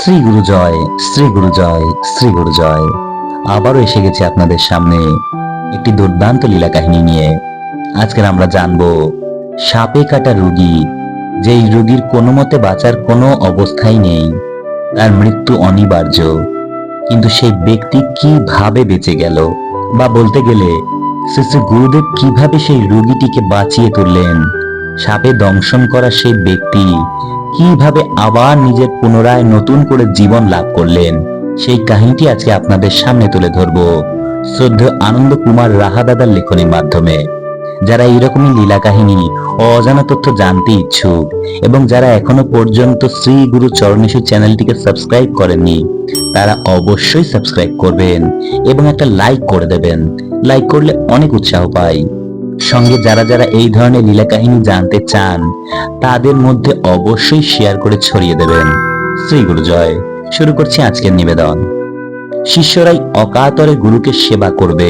শ্রী গুরু জয়, শ্রী গুরু জয়, শ্রী গুরু জয়। আবারও এসে গেছে আপনাদের সামনে একটি দুর্দান্ত লীলা কাহিনী নিয়ে। আজকের আমরা জানবো সাপে কাটা রোগী, যেই রোগীর কোনো মতে বাঁচার কোনো অবস্থাই নেই, তার মৃত্যু অনিবার্য, কিন্তু সেই ব্যক্তি কিভাবে বেঁচে গেল, বা বলতে গেলে শ্রী শ্রী গুরুদেব কিভাবে সেই রোগীটিকে বাঁচিয়ে তুললেন। সাপে দংশন করা সেই ব্যক্তি কিভাবে আবার নিজের পুনরায় নতুন করে জীবন লাভ করলেন, সেই কাহিনীটি আজকে আপনাদের সামনে তুলে ধরবো শ্রদ্ধেয় আনন্দ কুমার রাহা দাদার লেখনীর মাধ্যমে। যারা এইরকমই লীলা কাহিনী ও অজানা তথ্য জানতে ইচ্ছুক এবং যারা এখনো পর্যন্ত শ্রী গুরু চরণেশু চ্যানেলটিকে সাবস্ক্রাইব করেননি, তারা অবশ্যই সাবস্ক্রাইব করবেন এবং একটা লাইক করে দেবেন। লাইক করলে অনেক উৎসাহ পাই। সঙ্গে যারা যারা এই ধরনের লীলা কাহিনী জানতে চান, তাদের মধ্যে অবশ্যই শেয়ার করে ছড়িয়ে দেবেন। শ্রী গুরু জয়। শুরু করছি আজকের নিবেদন। শিষ্যরাই অকাতরে গুরুকে সেবা করবে,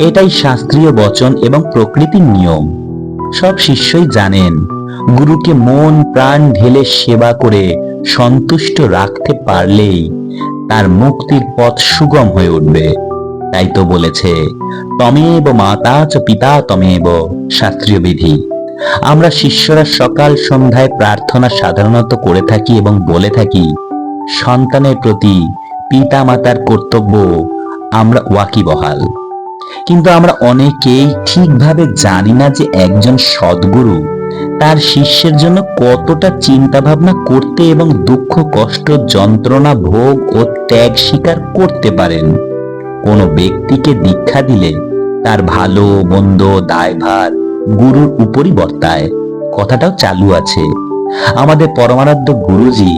এটাই শাস্ত্রীয় বচন এবং প্রকৃতির নিয়ম। সব শিষ্যই জানেন, গুরুকে মন প্রাণ ঢেলে সেবা করে সন্তুষ্ট রাখতে পারলেই তার মুক্তির পথ সুগম হয়ে উঠবে। তাই তো বলেছে তমেব মাতা চ পিতা তমেব, শাস্ত্রীয় বিধি। আমরা শিষ্যরা সকাল সন্ধ্যায় প্রার্থনা সাধারণত করে থাকি এবং বলে থাকি, সন্তানের প্রতি পিতা মাতার কর্তব্য আমরা ওয়াকিবহাল। কিন্তু আমরা অনেকেই ঠিকভাবে জানি না যে একজন সদ্গুরু তার শিষ্যের জন্য কতটা চিন্তা ভাবনা করতে এবং দুঃখ কষ্ট যন্ত্রণা ভোগ ও ত্যাগ স্বীকার করতে পারেন। কোন ব্যক্তিকে দীক্ষা দিলে তার ভালো মন্দ দায়ভার গুরুর উপরই বর্তায়, কথাটাও চালু আছে। আমাদের পরমারাধ্য গুরুজি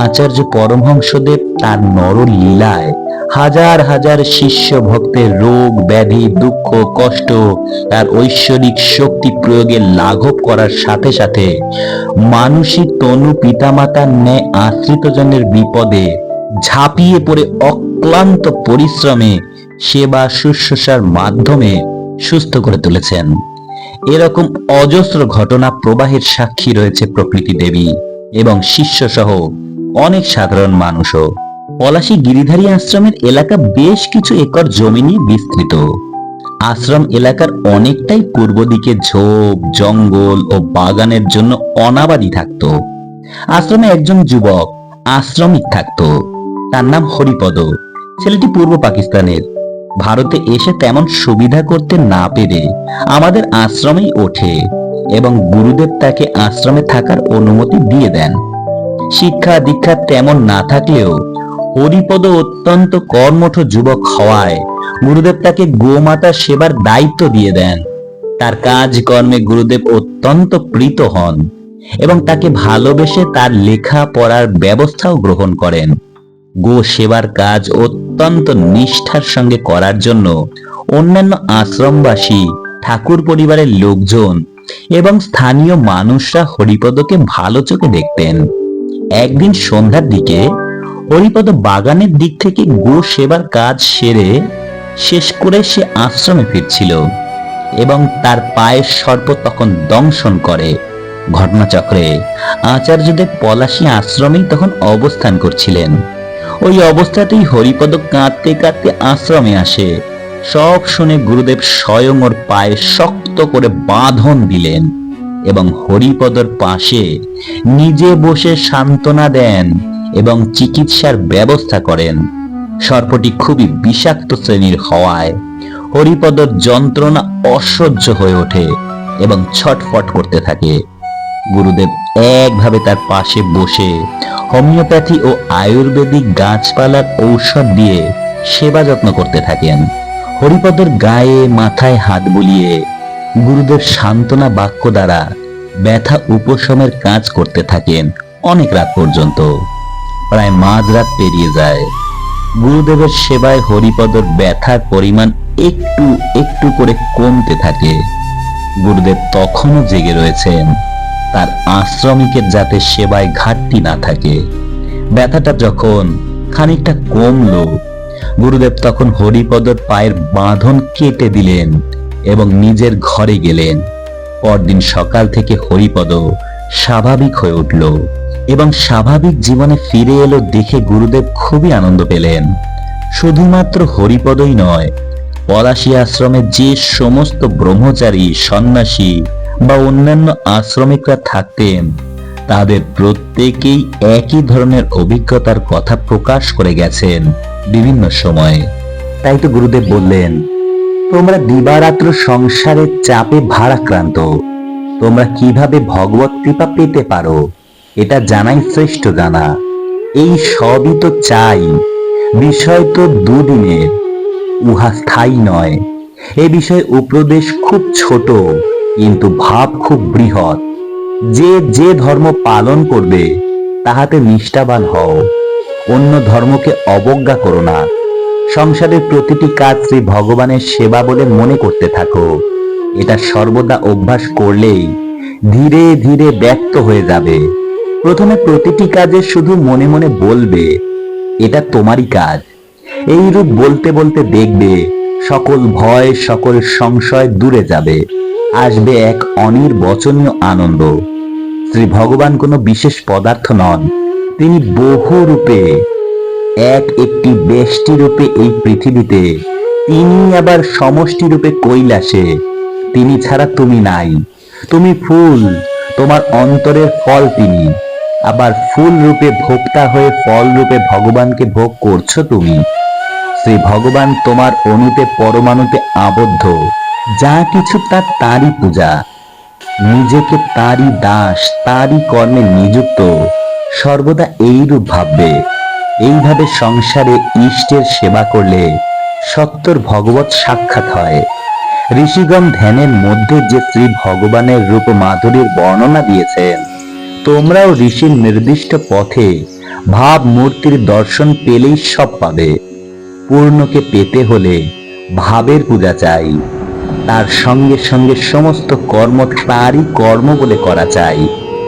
আচার্য পরমহংসদেব তার নরলীলায় হাজার হাজার শিষ্য ভক্তের রোগ ব্যাধি দুঃখ কষ্ট তার ঐশ্বরিক শক্তি প্রয়োগে লাঘব করার সাথে সাথে মানসিক তনু পিতামাতার ন্যায় আশ্রিত জনের বিপদে ঝাঁপিয়ে পড়ে অক্লান্ত পরিশ্রমে সেবা শুশ্রূষার মাধ্যমে সুস্থ করে তুলেছেন। এরকম অজস্র ঘটনা প্রবাহের সাক্ষী রয়েছে প্রকৃতি দেবী এবং শিষ্য সহ অনেক সাধারণ মানুষও। পলাশী গিরিধারী আশ্রমের এলাকা বেশ কিছু একর জমি নিয়ে বিস্তৃত। আশ্রম এলাকার অনেকটাই পূর্ব দিকে ঝোপ জঙ্গল ও বাগানের জন্য অনাবাদি থাকত। আশ্রমে একজন যুবক আশ্রমিক থাকত, তার নাম হরিপদ। ছেলেটি পূর্ব পাকিস্তানের। ভারতে এসে তেমন সুবিধা করতে না পেরে আমাদের আশ্রমেই ওঠে এবং গুরুদেব তাকে আশ্রমে থাকার অনুমতি দিয়ে দেন। শিক্ষা দীক্ষা তেমন না থাকলেও হরিপদ অত্যন্ত কর্মঠ যুবক হওয়ায় গুরুদেব তাকে গোমাতা সেবার দায়িত্ব দিয়ে দেন। তার কাজ কর্মে গুরুদেব অত্যন্ত প্রীত হন এবং তাকে ভালোবেসে তার লেখা পড়ার ব্যবস্থাও গ্রহণ করেন। গো সেবার কাজ অত্যন্ত নিষ্ঠার সঙ্গে করার জন্য অন্যান্য আশ্রমবাসী ঠাকুর পরিবারের লোকজন এবং স্থানীয় মানুষরা হরিপদকে ভালো চোখে দেখতেন। একদিন সন্ধ্যার দিকে হরিপদ বাগানের দিক থেকে গো সেবার কাজ সেরে শেষ করে সে আশ্রমে ফিরছিল এবং তার পায়ের সর্প তখন দংশন করে। ঘটনাচক্রে আচার্যদেব পলাশী আশ্রমেই তখন অবস্থান করছিলেন। ওই অবস্থাতেই হরিপদ কাঁদতে কাঁদতে আশ্রমে আসে। সব শুনে গুরুদেব স্বয়ং ওর পায়ে শক্ত করে বাঁধন দিলেন এবং হরিপদর পাশে নিজে বসে সান্ত্বনা দেন এবং চিকিৎসার ব্যবস্থা করেন। সর্পটি খুবই বিষাক্ত শ্রেণীর হওয়ায় হরিপদর যন্ত্রণা অসহ্য হয়ে ওঠে এবং ছটফট করতে থাকে। গুরুদেব একভাবে তার পাশে বসে হোমিওপ্যাথি ও আয়ুর্বেদিক গাছপালার ঔষধ দিয়ে সেবা যত্ন করতে থাকেন। হরিপদর গায়ে মাথায় হাত বুলিয়ে গুরুদেব সান্ত্বনা বাক্য দ্বারা ব্যথা উপশমের কাজ করতে থাকেন অনেক রাত পর্যন্ত। প্রায় মাঝরাত পেরিয়ে যায়। গুরুদেবের সেবায় হরিপদর ব্যথার পরিমাণ একটু একটু করে কমতে থাকে। গুরুদেব তখনও জেগে রয়েছেন, তার আশ্রমিকের যাতে সেবায় ঘাটতি না থাকে। ব্যথাটা যখন খানিকটা কমলো, গুরুদেব তখন হরিপদর পায়ের বাঁধন কেটে দিলেন এবং নিজের ঘরে গেলেন। পরদিন সকাল থেকে হরিপদ স্বাভাবিক হয়ে উঠল এবং স্বাভাবিক জীবনে ফিরে এলো দেখে গুরুদেব খুবই আনন্দ পেলেন। শুধুমাত্র হরিপদই নয়, পলাশী আশ্রমে যে সমস্ত ব্রহ্মচারী, সন্ন্যাসী বা অন্যান্য আশ্রমিকরা থাকতেন তাদের প্রত্যেকেই একই ধরনের অভিজ্ঞতার কথা প্রকাশ করে গেছেন বিভিন্ন সময়ে। তাই তো গুরুদেব বললেন, তোমরা দিবারাত্র সংসারের চাপে ভারাক্রান্ত, তোমরা কিভাবে ভগবত কৃপা পেতে পারো এটা জানাই শ্রেষ্ঠ জানা। এই সবই তো চাই, বিষয় তো দুদিনের, উহা স্থায়ী নয়। এ বিষয়ে উপদেশ খুব ছোট কিন্তু ভাব খুব বৃহৎ। যে যে ধর্ম পালন করবে তাহাতে নিষ্ঠাবান হও, অন্য ধর্মকে অবজ্ঞা করো না। সংসারের প্রতিটি কাজ শ্রী ভগবানের সেবা বলে মনে করতে থাকো। এটা সর্বদা অভ্যাস করলেই ধীরে ধীরে ব্যক্ত হয়ে যাবে। প্রথমে প্রতিটি কাজে শুধু মনে মনে বলবে, এটা তোমারই কাজ। এইরূপ বলতে বলতে দেখবে সকল ভয়, সকল সংশয় দূরে যাবে, আসবে এক অনির্বচনীয় আনন্দ। শ্রী ভগবান কোনো বিশেষ পদার্থ নন, তিনি বহু রূপে, একটি ব্যষ্টি রূপে এই পৃথিবীতে, তিনি আবার সমষ্টি রূপে কৈলাসে। তিনি ছাড়া তুমি নাই। তুমি ফুল, তোমার অন্তরের ফল তিনি। আবার ফুল রূপে ভোক্তা হয়ে ফল রূপে ভগবানকে ভোগ করছো তুমি। শ্রী ভগবান তোমার অণুতে পরমাণুতে আবদ্ধ, যা কিছু তারই পূজা। নিজেকে তারই দাস, তারই কর্মে নিযুক্ত, সর্বদা এইরূপ ভাববে। এইভাবে সংসারে ইষ্টের সেবা করলে সত্তর ভগবত সাক্ষাৎ হয়। ঋষিগণ ধ্যানের মধ্যে যে শ্রী ভগবানের রূপ মাধুরীর বর্ণনা দিয়েছেন, তোমরাও ঋষির নির্দিষ্ট পথে ভাব মূর্তির দর্শন পেলেই সব পাবে। পূর্ণকে পেতে হলে ভাবের পূজা চাই, তার সঙ্গে সঙ্গে সমস্ত কর্ম তারই কর্ম বলে করা চাই।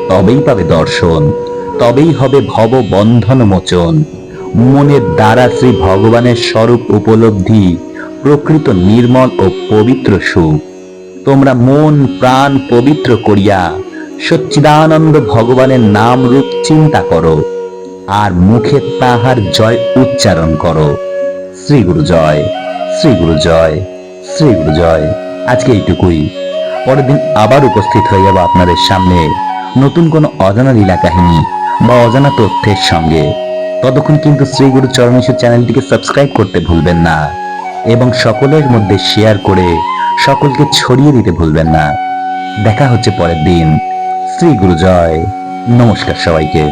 তবেই পাবে দর্শন, তবেই হবে ভব বন্ধন মোচন। মনের দ্বারা শ্রী ভগবানের স্বরূপ উপলব্ধি প্রকৃত নির্মল ও পবিত্র সুখ। তোমরা মন প্রাণ পবিত্র করিয়া সচ্চিদানন্দ ভগবানের নাম রূপ চিন্তা করো আর মুখে তাহার জয় উচ্চারণ করো। শ্রী গুরু জয়, শ্রী গুরু জয়, শ্রী গুরু জয়। আজকে এইটুকুই। পরের দিন আবার উপস্থিত হয়ে যাব আপনাদের সামনে নতুন কোনো অজানা লীলা কাহিনী বা অজানা তথ্যের সঙ্গে। ততক্ষণ কিন্তু শ্রী গুরু চরণেশ্বর চ্যানেলটিকে সাবস্ক্রাইব করতে ভুলবেন না এবং সকলের মধ্যে শেয়ার করে সকলকে ছড়িয়ে দিতে ভুলবেন না। দেখা হচ্ছে পরের দিন। শ্রী গুরু জয়। নমস্কার সবাইকে।